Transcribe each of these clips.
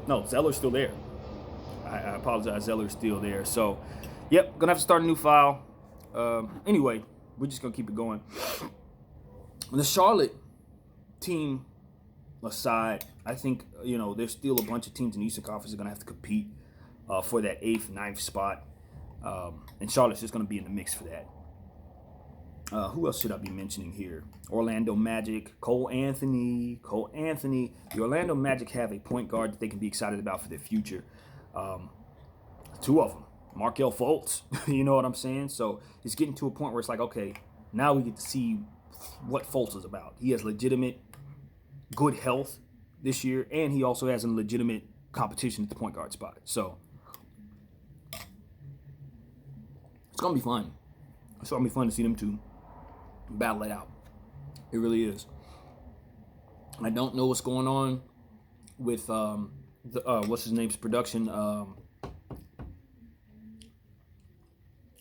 No, Zeller's still there. I apologize. Zeller's still there. So, yep, gonna have to start a new file. Anyway, we're just gonna keep it going. The Charlotte team aside, I think there's still a bunch of teams in the Eastern Conference that are gonna have to compete for that 8th, 9th spot, and Charlotte's just gonna be in the mix for that. Who else should I be mentioning here? Orlando Magic, Cole Anthony. The Orlando Magic have a point guard that they can be excited about for their future. Two of them, Markelle Fultz. You know what I'm saying? So it's getting to a point where it's like, okay, now we get to see what Fultz is about. He has legitimate good health this year, and he also has a legitimate competition at the point guard spot. So it's gonna be fun. It's gonna be fun to see them two battle it out. It really is. I don't know what's going on with what's his name's production.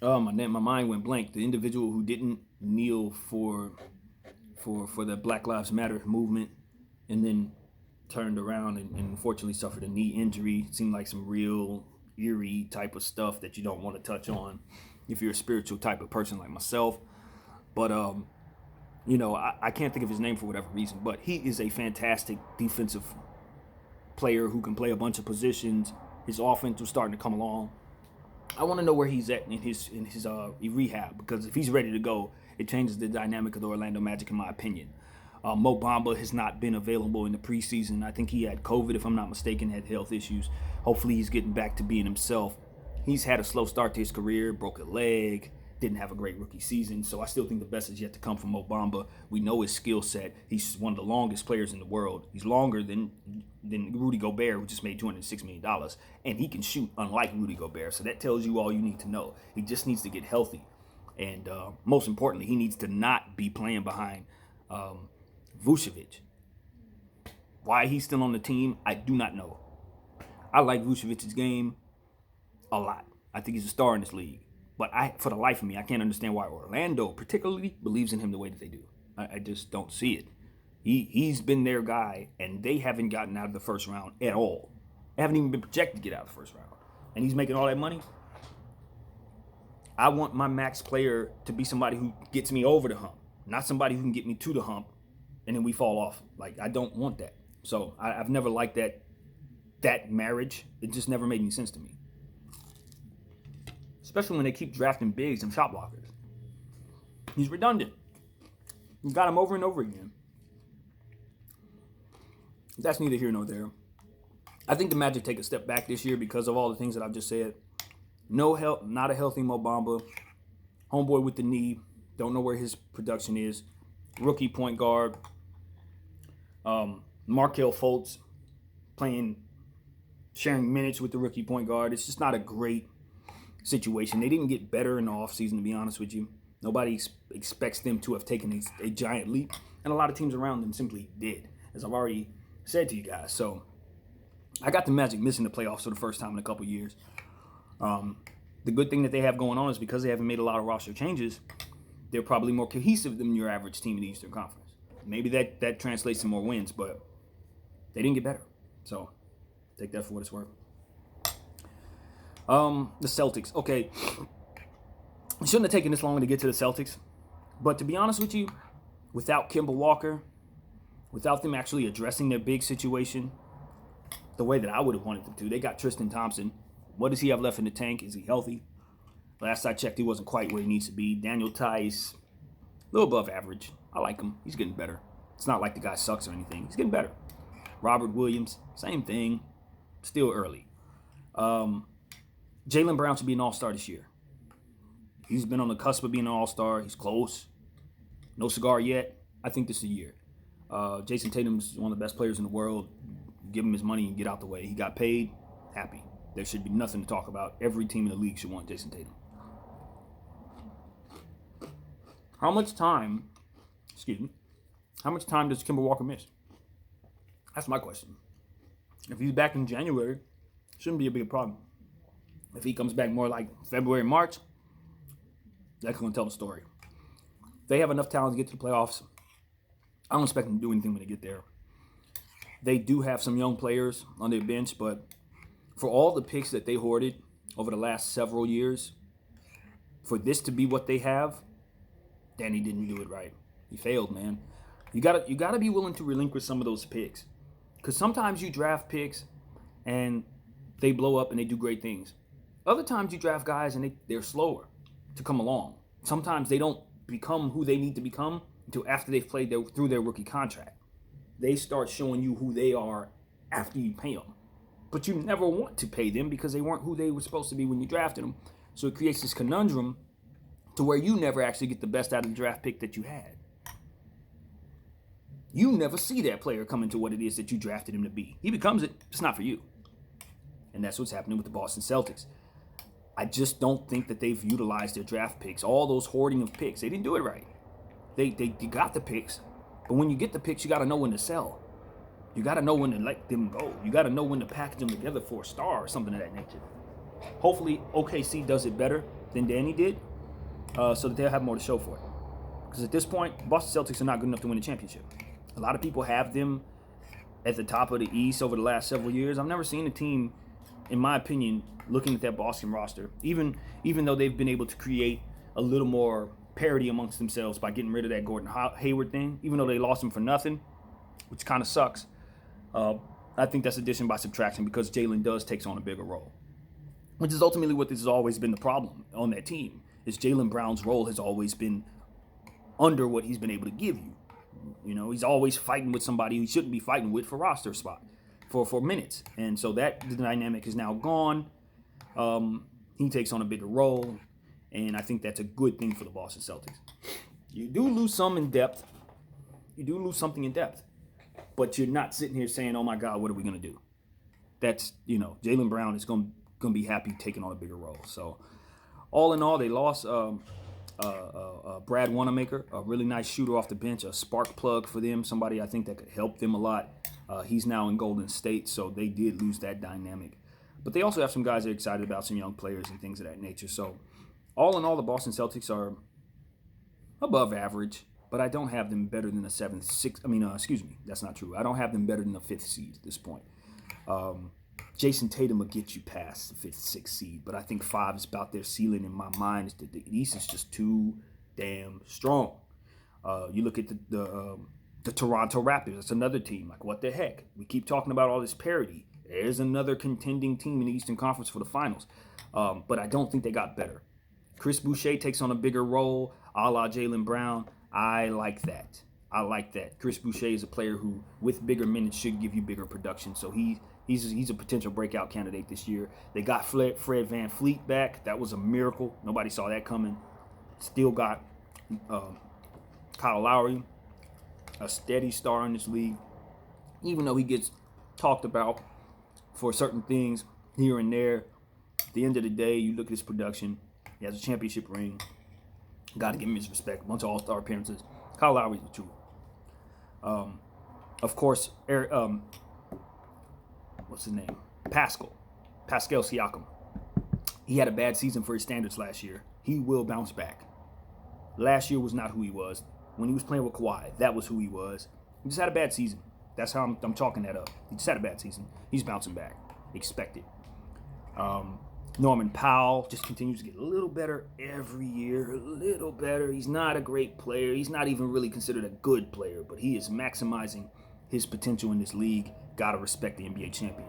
My mind went blank. The individual who didn't kneel for the Black Lives Matter movement, and then turned around and unfortunately suffered a knee injury. It seemed like some real eerie type of stuff that you don't want to touch on if you're a spiritual type of person like myself. But I can't think of his name for whatever reason. But he is a fantastic defensive player who can play a bunch of positions. His offense was starting to come along. I want to know where he's at in his rehab, because if he's ready to go, it changes the dynamic of the Orlando Magic, in my opinion. Mo Bamba has not been available in the preseason. I think he had COVID, if I'm not mistaken, had health issues. Hopefully he's getting back to being himself. He's had a slow start to his career, broke a leg, didn't have a great rookie season, so I still think the best is yet to come from Mo Bamba. We know his skill set. He's one of the longest players in the world. He's longer than Rudy Gobert, who just made $206 million, and he can shoot unlike Rudy Gobert, so that tells you all you need to know. He just needs to get healthy, and most importantly, he needs to not be playing behind Vucevic. Why he's still on the team, I do not know. I like Vucevic's game a lot. I think he's a star in this league. But for the life of me, I can't understand why Orlando particularly believes in him the way that they do. I just don't see it. He's been their guy, and they haven't gotten out of the first round at all. They haven't even been projected to get out of the first round. And he's making all that money. I want my max player to be somebody who gets me over the hump, not somebody who can get me to the hump and then we fall off. Like, I don't want that. So I've never liked that marriage. It just never made any sense to me. Especially when they keep drafting bigs and shot blockers. He's redundant. You got him over and over again. That's neither here nor there. I think the Magic take a step back this year because of all the things that I've just said. No help, not a healthy Mo Bamba. Homeboy with the knee. Don't know where his production is. Rookie point guard. Markelle Fultz sharing minutes with the rookie point guard. It's just not a great situation. They didn't get better in the offseason, to be honest with you. Nobody expects them to have taken a giant leap, and a lot of teams around them simply did, as I've already said to you guys. So I got the Magic missing the playoffs for the first time in a couple years. The good thing that they have going on is because they haven't made a lot of roster changes, they're probably more cohesive than your average team in the Eastern Conference. Maybe that translates to more wins, but they didn't get better. So take that for what it's worth. The Celtics. Okay. It shouldn't have taken this long to get to the Celtics. But to be honest with you, without Kemba Walker, without them actually addressing their big situation the way that I would have wanted them to, they got Tristan Thompson. What does he have left in the tank? Is he healthy? Last I checked, he wasn't quite where he needs to be. Daniel Tice, a little above average. I like him. He's getting better. It's not like the guy sucks or anything. He's getting better. Robert Williams, same thing. Still early. Jaylen Brown should be an all-star this year. He's been on the cusp of being an all-star. He's close. No cigar yet. I think this is the year. Jason Tatum's one of the best players in the world. Give him his money and get out the way. He got paid. Happy. There should be nothing to talk about. Every team in the league should want Jason Tatum. How much time does Kemba Walker miss? That's my question. If he's back in January, shouldn't be a big problem. If he comes back more like February, March, that's going to tell the story. They have enough talent to get to the playoffs. I don't expect them to do anything when they get there. They do have some young players on their bench, but for all the picks that they hoarded over the last several years, for this to be what they have, Danny didn't do it right. He failed, man. You gotta be willing to relinquish some of those picks, because sometimes you draft picks and they blow up and they do great things. Other times you draft guys and they're slower to come along. Sometimes they don't become who they need to become until after they've played through their rookie contract. They start showing you who they are after you pay them. But you never want to pay them because they weren't who they were supposed to be when you drafted them. So it creates this conundrum to where you never actually get the best out of the draft pick that you had. You never see that player come into what it is that you drafted him to be. He becomes it, it's not for you. And that's what's happening with the Boston Celtics. I just don't think that they've utilized their draft picks. All those hoarding of picks, they didn't do it right. They got the picks, but when you get the picks, you got to know when to sell. You got to know when to let them go. You got to know when to package them together for a star or something of that nature. Hopefully, OKC does it better than Danny did, so that they'll have more to show for it. Because at this point, Boston Celtics are not good enough to win a championship. A lot of people have them at the top of the East over the last several years. I've never seen a team, in my opinion, looking at that Boston roster, even though they've been able to create a little more parity amongst themselves by getting rid of that Gordon Hayward thing, even though they lost him for nothing, which kind of sucks. I think that's addition by subtraction because Jalen does takes on a bigger role, which is ultimately what this has always been the problem on that team, is Jaylen Brown's role has always been under what he's been able to give you. You know, he's always fighting with somebody he shouldn't be fighting with for roster spot, for minutes. And so that dynamic is now gone. He takes on a bigger role, and I think that's a good thing for the Boston Celtics. You do lose some in depth. You do lose something in depth. But you're not sitting here saying, oh, my God, what are we going to do? That's, Jaylen Brown is going to be happy taking on a bigger role. So all in all, they lost Brad Wanamaker, a really nice shooter off the bench, a spark plug for them, somebody I think that could help them a lot. He's now in Golden State, so they did lose that dynamic. But they also have some guys they're excited about, some young players and things of that nature. So all in all, the Boston Celtics are above average, but I don't have them better than a that's not true. I don't have them better than a fifth seed at this point. Jason Tatum will get you past the fifth, sixth seed, but I think 5 is about their ceiling in my mind. The East is just too damn strong. You look at the Toronto Raptors. That's another team. Like, what the heck? We keep talking about all this parity. There's another contending team in the Eastern Conference for the finals. But I don't think they got better. Chris Boucher takes on a bigger role, a la Jaylen Brown. I like that. Chris Boucher is a player who, with bigger minutes, should give you bigger production. So he's a potential breakout candidate this year. They got Fred VanVleet back. That was a miracle. Nobody saw that coming. Still got Kyle Lowry, a steady star in this league, even though he gets talked about for certain things here and there. At the end of the day, you look at his production. He has a championship ring. Got to give him his respect. A bunch of all-star appearances. Kyle Lowry's the truth. Of course, what's his name? Pascal Siakam. He had a bad season for his standards last year. He will bounce back. Last year was not who he was. When he was playing with Kawhi, that was who he was. He just had a bad season. That's how I'm chalking that up. He just had a bad season. He's bouncing back. Expect it. Norman Powell just continues to get a little better every year. A little better. He's not a great player. He's not even really considered a good player, but he is maximizing his potential in this league. Gotta respect the NBA champion.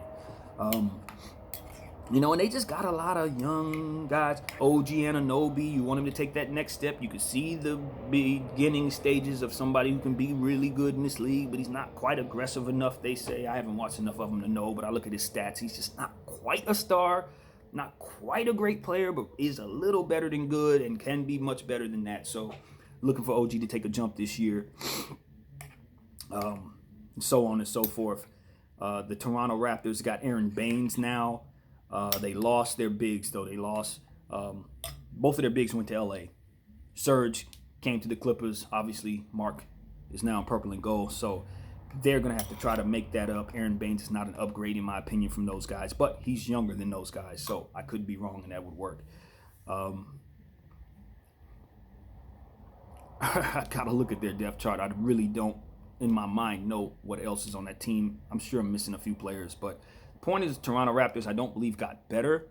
And they just got a lot of young guys. OG Anunoby, you want him to take that next step. You can see the beginning stages of somebody who can be really good in this league, but he's not quite aggressive enough, they say. I haven't watched enough of him to know, but I look at his stats. He's just not quite a star, not quite a great player, but is a little better than good and can be much better than that. So looking for OG to take a jump this year. So on and so forth. The Toronto Raptors got Aaron Baines now. They lost their bigs, though. They lost. Both of their bigs went to LA. Serge came to the Clippers. Obviously, Mark is now in purple and gold. So they're going to have to try to make that up. Aaron Baines is not an upgrade, in my opinion, from those guys. But he's younger than those guys. So I could be wrong, and that would work. I got to look at their depth chart. I really don't in my mind know what else is on that team. I'm sure I'm missing a few players, but the point is, Toronto Raptors, I don't believe got better.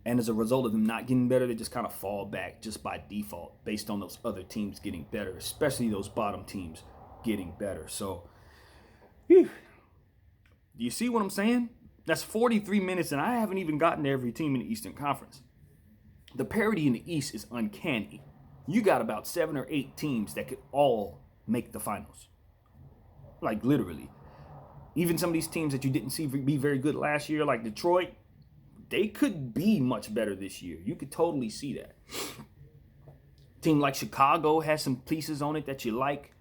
And as a result of them not getting better, they just kind of fall back just by default based on those other teams getting better, especially those bottom teams getting better. So, whew. Do you see what I'm saying? That's 43 minutes, and I haven't even gotten to every team in the Eastern Conference. The parity in the East is uncanny. You got about 7 or 8 teams that could all make the finals. Like, literally. Even some of these teams that you didn't see be very good last year, like Detroit, they could be much better this year. You could totally see that. Team like Chicago has some pieces on it that you like.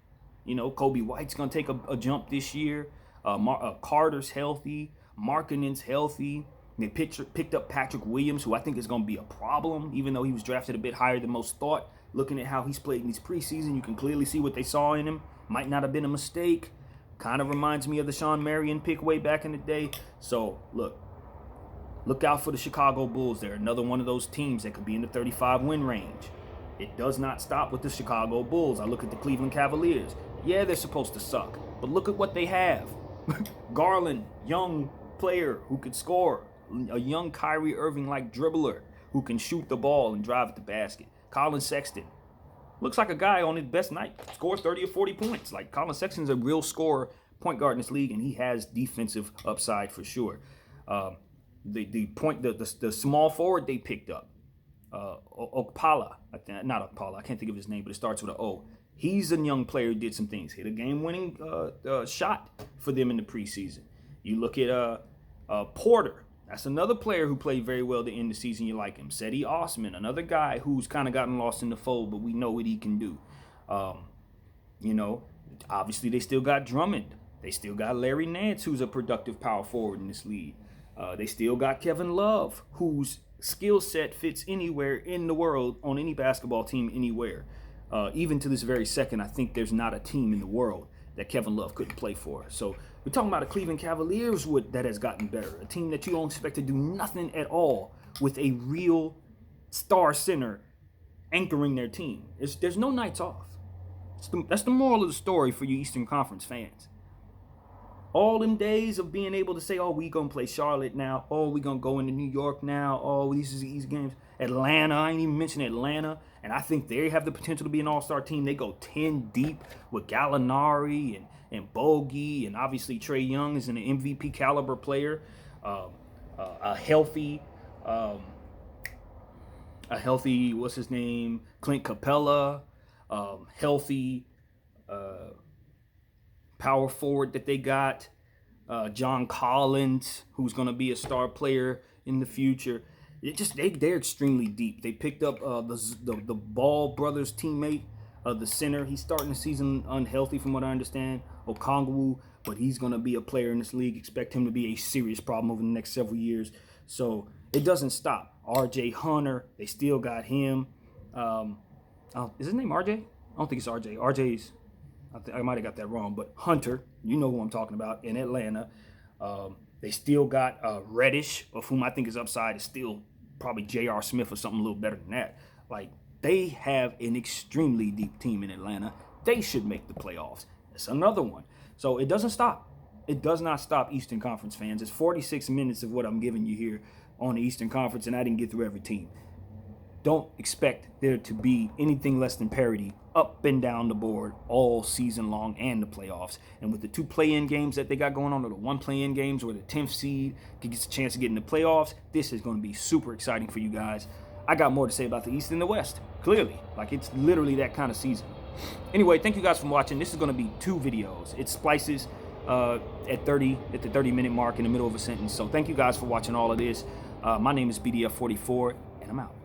You know, Kobe White's going to take a jump this year. Carter's healthy. Markkanen's healthy. They picked up Patrick Williams, who I think is going to be a problem, even though he was drafted a bit higher than most thought. Looking at how he's played in these preseason, you can clearly see what they saw in him. Might not have been a mistake. Kind of reminds me of the Sean Marion pick way back in the day. So, look out for the Chicago Bulls. They're another one of those teams that could be in the 35-win range. It does not stop with the Chicago Bulls. I look at the Cleveland Cavaliers. Yeah, they're supposed to suck, but look at what they have. Garland, young player who could score. A young Kyrie Irving-like dribbler who can shoot the ball and drive at the basket. Colin Sexton. Looks like a guy on his best night scores 30 or 40 points. Like, Colin Sexton's a real scorer, point guard in this league, and he has defensive upside for sure. The small forward they picked up, Okpala, not Okpala, I can't think of his name, but it starts with an O. He's a young player who did some things. Hit a game-winning shot for them in the preseason. You look at Porter. That's another player who played very well to end the season. You like him. Seti Osman, another guy who's kind of gotten lost in the fold, but we know what he can do. Obviously they still got Drummond. They still got Larry Nance, who's a productive power forward in this league. They still got Kevin Love, whose skill set fits anywhere in the world on any basketball team anywhere. Even to this very second, I think there's not a team in the world that Kevin Love couldn't play for. So we're talking about a Cleveland Cavaliers that has gotten better. A team that you don't expect to do nothing at all with a real star center anchoring their team. There's no nights off. That's the moral of the story for you Eastern Conference fans. All them days of being able to say, oh, we going to play Charlotte now. Oh, we going to go into New York now. Oh, these are the easy games. Atlanta, I ain't even mentioned Atlanta. And I think they have the potential to be an all-star team. They go 10 deep with Gallinari and Bogey. And obviously Trae Young is an MVP caliber player. A healthy, what's his name? Clint Capella. Healthy power forward that they got. John Collins, who's going to be a star player in the future. They're extremely deep. They picked up the Ball brothers teammate, the center. He's starting the season unhealthy from what I understand, Okongwu, but he's going to be a player in this league. Expect him to be a serious problem over the next several years. So it doesn't stop. RJ Hunter, they still got him. Is his name RJ? I don't think it's RJ. RJ's, I might have got that wrong, but Hunter, you know who I'm talking about, in Atlanta. They still got Reddish, of whom I think his upside is still probably J.R. Smith or something a little better than that. Like, they have an extremely deep team in Atlanta. They should make the playoffs. It's another one. So it doesn't stop. It does not stop, Eastern Conference fans. It's 46 minutes of what I'm giving you here on the Eastern Conference, and I didn't get through every team. Don't expect there to be anything less than parity up and down the board all season long and the playoffs. And with the 2 play-in games that they got going on, or the 1 play-in games where the 10th seed gets a chance to get in the playoffs, this is going to be super exciting for you guys. I got more to say about the East than the West, clearly. Like, it's literally that kind of season. Anyway, thank you guys for watching. This is going to be 2 videos. It splices at the 30-minute mark in the middle of a sentence. So thank you guys for watching all of this. My name is BDF44, and I'm out.